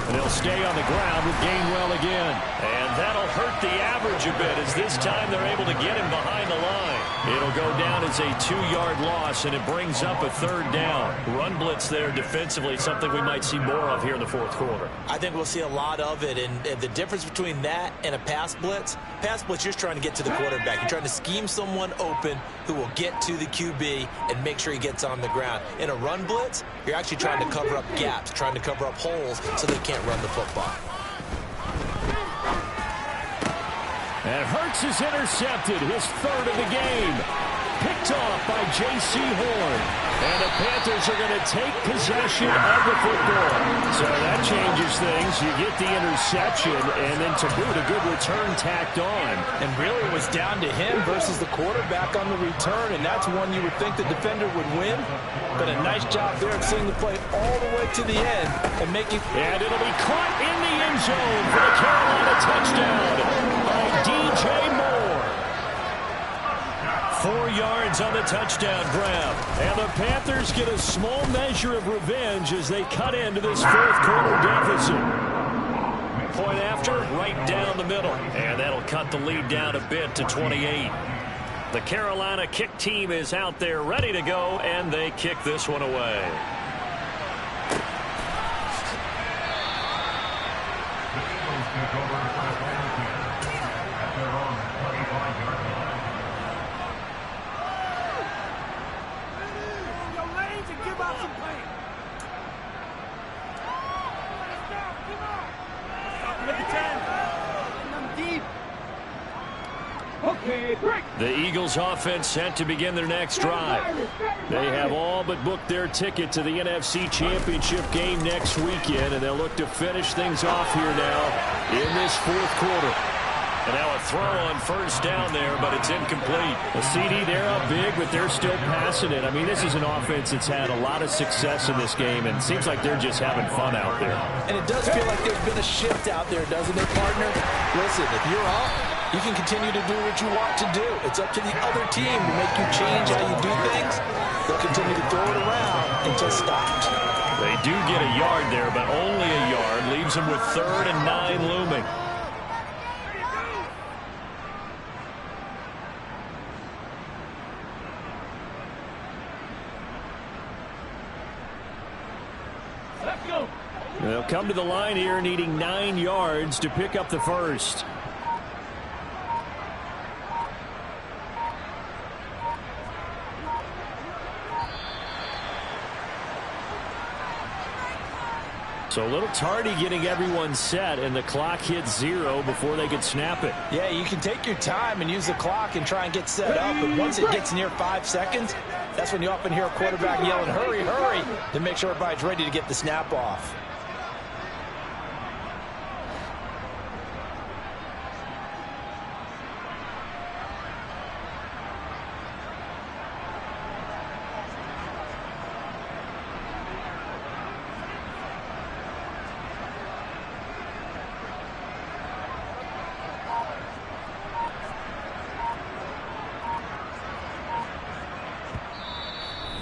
And they'll stay on the ground with Gainwell again. And that'll hurt the average a bit as this time they're able to get him behind the line. It'll go down as a 2-yard loss, and it brings up a 3rd down. Run blitz there defensively, something we might see more of here in the fourth quarter. I think we'll see a lot of it, and the difference between that and a pass blitz, you're just trying to get to the quarterback. You're trying to scheme someone open who will get to the QB and make sure he gets on the ground. In a run blitz, you're actually trying to cover up gaps, trying to cover up holes so they can't run the football. And Hurts is intercepted, his 3rd of the game. Picked off by J.C. Horn. And the Panthers are going to take possession of the football. So that changes things. You get the interception, and then to boot, a good return tacked on. And really it was down to him versus the quarterback on the return, and that's one you would think the defender would win. But a nice job there of seeing the play all the way to the end and making... And it'll be caught in the end zone for the Carolina touchdown by D.J. Moore. 4 yards on the touchdown grab. And the Panthers get a small measure of revenge as they cut into this fourth quarter deficit. Point after, right down the middle. And that'll cut the lead down a bit to 28. The Carolina kick team is out there ready to go, and they kick this one away. The Eagles offense set to begin their next drive. They have all but booked their ticket to the NFC Championship game next weekend, and they'll look to finish things off here now in this fourth quarter. And now a throw on first down there, but it's incomplete. The CD, they're up big, but they're still passing it. I mean, this is an offense that's had a lot of success in this game, and it seems like they're just having fun out there. And it does feel like there's been a shift out there, doesn't it, partner? Listen, if you're up, you can continue to do what you want to do. It's up to the other team to make you change how you do things. They'll continue to throw it around until stopped. They do get a yard there, but only a yard. Leaves them with 3rd and 9 looming. They'll come to the line here needing 9 yards to pick up the first. So a little tardy getting everyone set, and the clock hits 0 before they could snap it. Yeah, you can take your time and use the clock and try and get set up, but once it gets near 5 seconds, that's when you often hear a quarterback yelling, hurry, hurry, to make sure everybody's ready to get the snap off.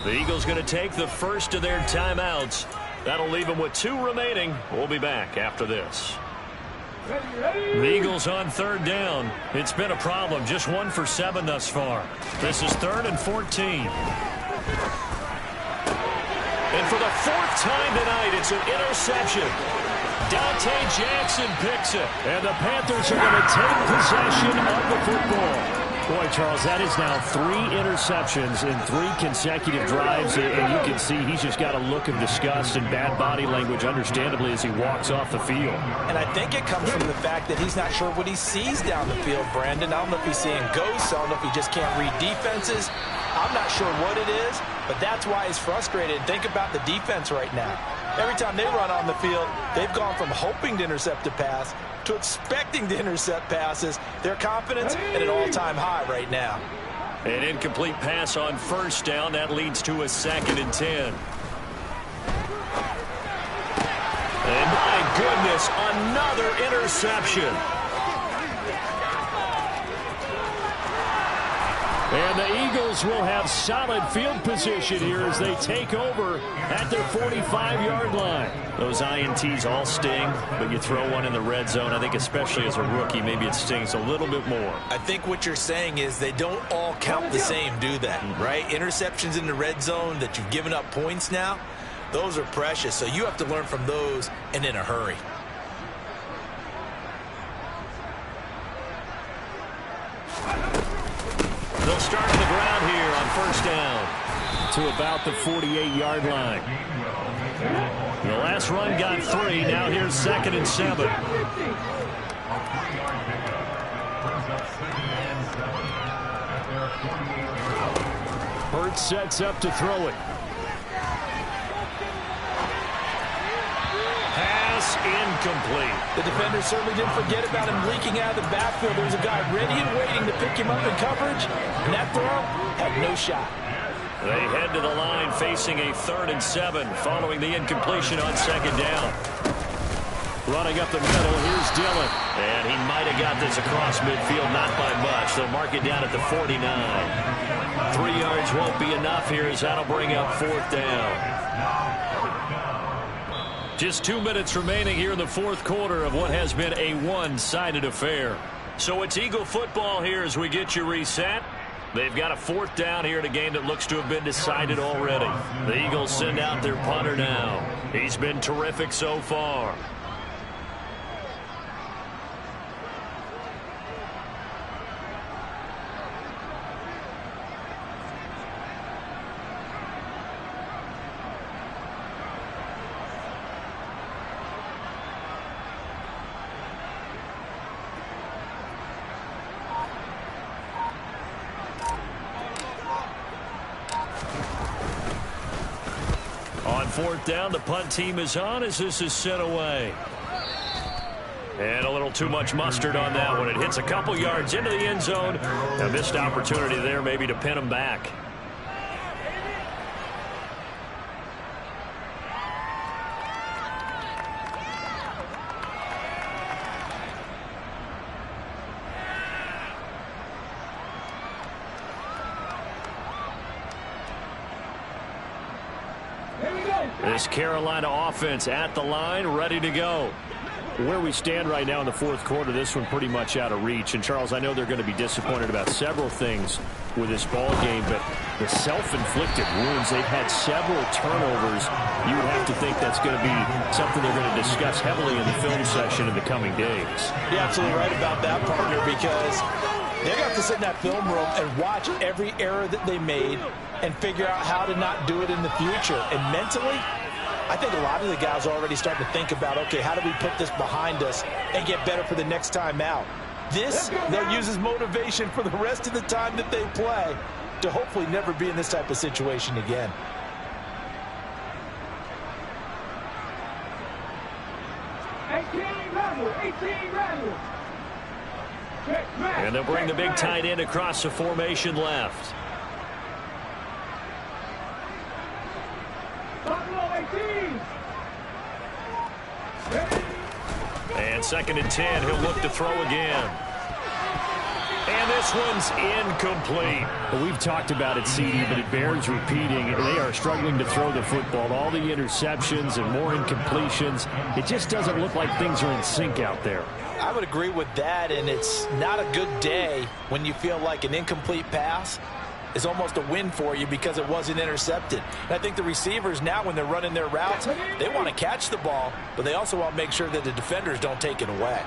The Eagles going to take the first of their timeouts. That'll leave them with 2 remaining. We'll be back after this. The Eagles on 3rd down. It's been a problem. Just 1 for 7 thus far. This is 3rd and 14. And for the 4th time tonight, it's an interception. Dante Jackson picks it. And the Panthers are going to take possession of the football. Boy, Charles, that is now 3 interceptions in 3 consecutive drives, and you can see he's just got a look of disgust and bad body language, understandably, as he walks off the field. And I think it comes from the fact that he's not sure what he sees down the field, Brandon. I don't know if he's seeing ghosts. I don't know if he just can't read defenses. I'm not sure what it is, but that's why he's frustrated. Think about the defense right now. Every time they run on the field, they've gone from hoping to intercept a pass to expecting to intercept passes. Their confidence at an all-time high right now. An incomplete pass on first down. That leads to a 2nd and 10. And my goodness, another interception. And the Eagles will have solid field position here as they take over at their 45-yard line. Those INTs all sting, but you throw one in the red zone, I think especially as a rookie, maybe it stings a little bit more. I think what you're saying is they don't all count the same, do they? Right? Interceptions in the red zone that you've given up points now, those are precious. So you have to learn from those and in a hurry. They'll start on the ground here on first down to about the 48-yard line. The last run got 3. Now here's 2nd and 7. Hurts sets up to throw it. Pass incomplete. The defender certainly didn't forget about him leaking out of the backfield. There was a guy ready and waiting to pick him up in coverage, and that throw had no shot. They head to the line facing a 3rd and 7 following the incompletion on 2nd down. Running up the middle, here's Dillon. And he might have got this across midfield, not by much. They'll mark it down at the 49. 3 yards won't be enough here as that'll bring up 4th down. Just 2 minutes remaining here in the 4th quarter of what has been a one-sided affair. So it's Eagle football here as we get you reset. They've got a 4th down here in a game that looks to have been decided already. The Eagles send out their punter now. He's been terrific so far. fourth down. The punt team is on as this is sent away. And a little too much mustard on that one. It hits a couple yards into the end zone. A missed opportunity there maybe to pin them back. This Carolina offense at the line, ready to go. Where we stand right now in the fourth quarter, this one pretty much out of reach. And, Charles, I know they're going to be disappointed about several things with this ball game, but the self-inflicted wounds, they've had several turnovers. You would have to think that's going to be something they're going to discuss heavily in the film session in the coming days. You're absolutely right about that, partner, because they're going to have to sit in that film room and watch every error that they made and figure out how to not do it in the future. And mentally, I think a lot of the guys are already starting to think about, okay, how do we put this behind us and get better for the next time out? This, they'll use as motivation for the rest of the time that they play to hopefully never be in this type of situation again. And they'll bring the big tight end across the formation left. And 2nd and 10, he'll look to throw again. And this one's incomplete. Well, we've talked about it, CD, but it bears repeating. They are struggling to throw the football. All the interceptions and more incompletions. It just doesn't look like things are in sync out there. I would agree with that, and it's not a good day when you feel like an incomplete pass is almost a win for you because it wasn't intercepted. And I think the receivers now, when they're running their routes, they want to catch the ball, but they also want to make sure that the defenders don't take it away.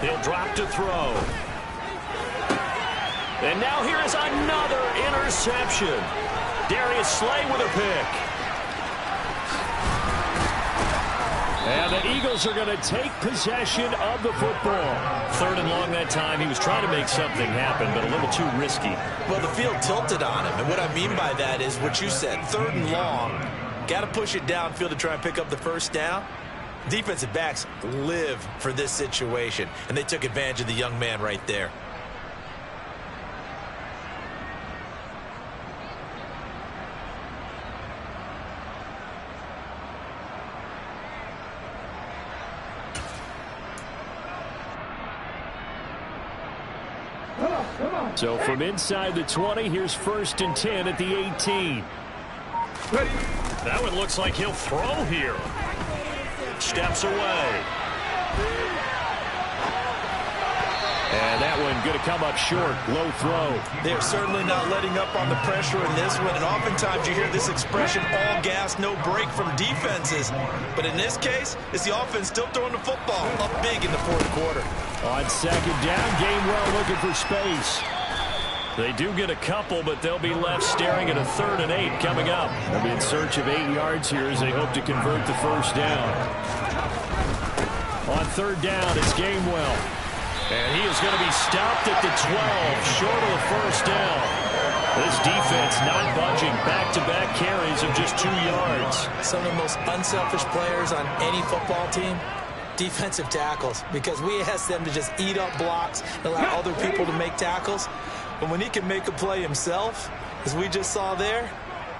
He'll drop to throw. And now here is another interception. Darius Slay with a pick. And the Eagles are going to take possession of the football. 3rd and long that time. He was trying to make something happen, but a little too risky. Well, the field tilted on him. And what I mean by that is what you said. 3rd and long. Got to push it downfield to try and pick up the first down. Defensive backs live for this situation. And they took advantage of the young man right there. So from inside the 20, here's 1st and 10 at the 18. That one looks like he'll throw here. Steps away. And that one going to come up short. Low throw. They're certainly not letting up on the pressure in this one. And oftentimes you hear this expression, all gas, no break from defenses. But in this case, it's the offense still throwing the football up big in the 4th quarter. On 2nd down, Gainwell looking for space. They do get a couple, but they'll be left staring at a 3rd and 8 coming up. They'll be in search of 8 yards here as they hope to convert the first down. On 3rd down, it's Gainwell. And he is going to be stopped at the 12, short of the first down. This defense not budging. Back-to-back carries of just 2 yards. Some of the most unselfish players on any football team, defensive tackles, because we ask them to just eat up blocks and allow other people to make tackles. But when he can make a play himself, as we just saw there,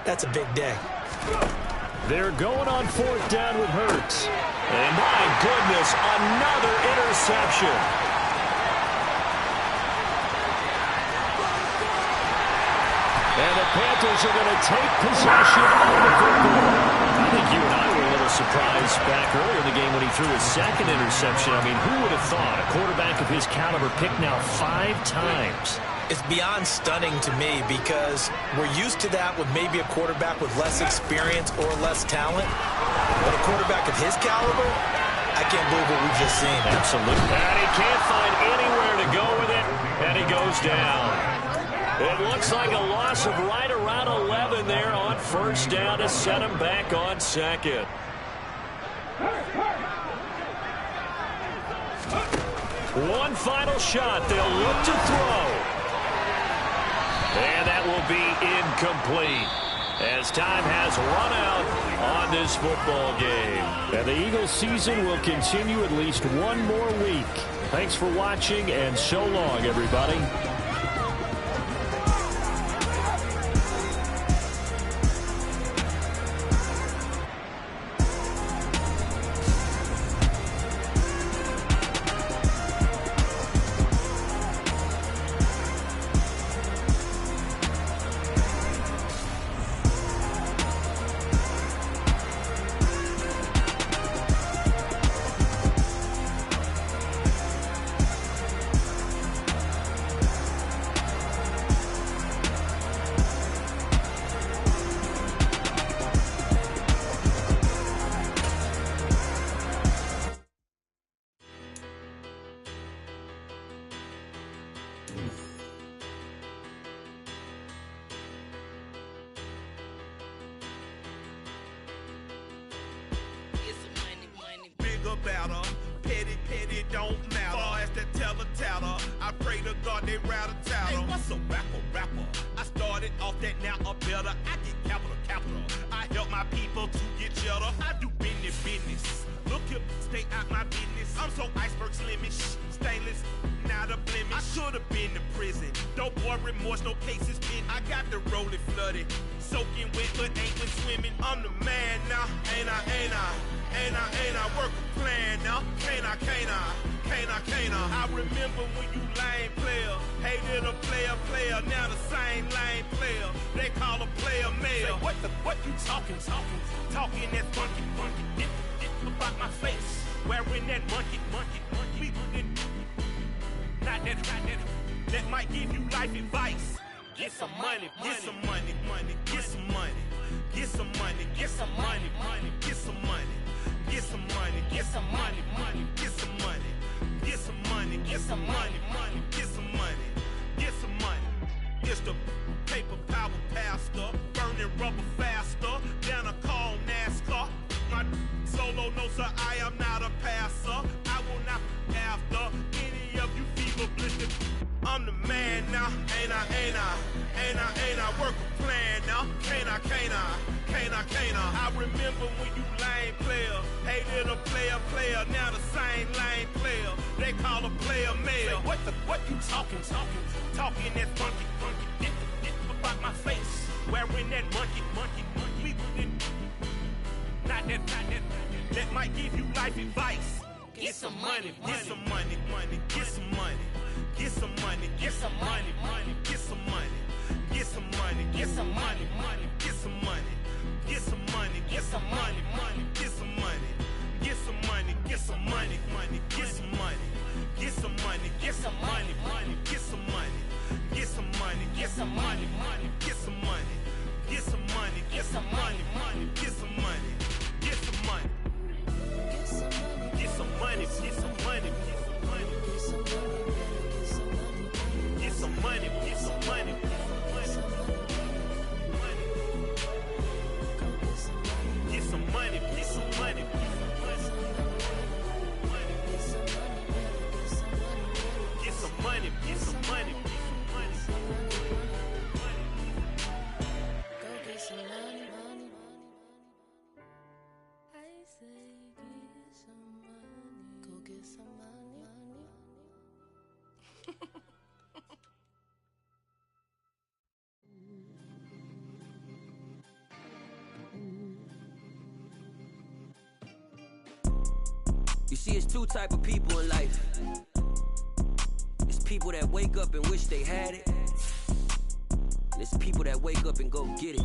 that's a big day. They're going on 4th down with Hurts. And my goodness, another interception. And the Panthers are going to take possession of the football. I think you and I were a little surprised back earlier in the game when he threw his 2nd interception. I mean, who would have thought a quarterback of his caliber picked now 5 times? It's beyond stunning to me because we're used to that with maybe a quarterback with less experience or less talent. But a quarterback of his caliber, I can't believe what we've just seen. Absolutely. And he can't find anywhere to go with it, and he goes down. It looks like a loss of right around 11 there on 1st down to set him back on 2nd. One final shot. They'll look to throw. And that will be incomplete, as time has run out on this football game. And the Eagles season will continue at least one more week. Thanks for watching, and so long, everybody. Better, petty don't matter. Far as the teller, I pray to God they rattle tattle. Hey, what's a rapper? I started off that, now I'm better. I get capital. I help my people to get cheddar. I do business. Look here, stay out my business. I'm so iceberg slimish, stainless, not a blemish. I should have been to prison. Don't boy remorse, no cases pinned. I got the rolling flooded, soaking wet, but ain't been swimming. I'm the man now, ain't I? Work a plan now, can't I? I remember when you lame player, hated a player, now the same lame player. They call a player mayor. Say, what you talking that funky, get about my face, wearing that monkey. We not that might give you life advice. Get some money. It's the paper power pastor, burning rubber faster than a call NASCAR. My solo, no sir, I am not a passer. I will not after any of you fever blistered. I'm the man now, ain't I? Work a plan now, can't I? I remember when you lame player, hated a player, now the same lame player. They call a player mayor. Say, what you talking that funky, get about my face, wearing that monkey. We not that might give you life advice. Get some money. You see, it's two type of people in life. It's people that wake up and wish they had it. And it's people that wake up and go get it.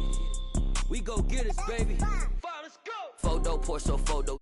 We go get it, baby. Let's go. Photo, Porsche, photo.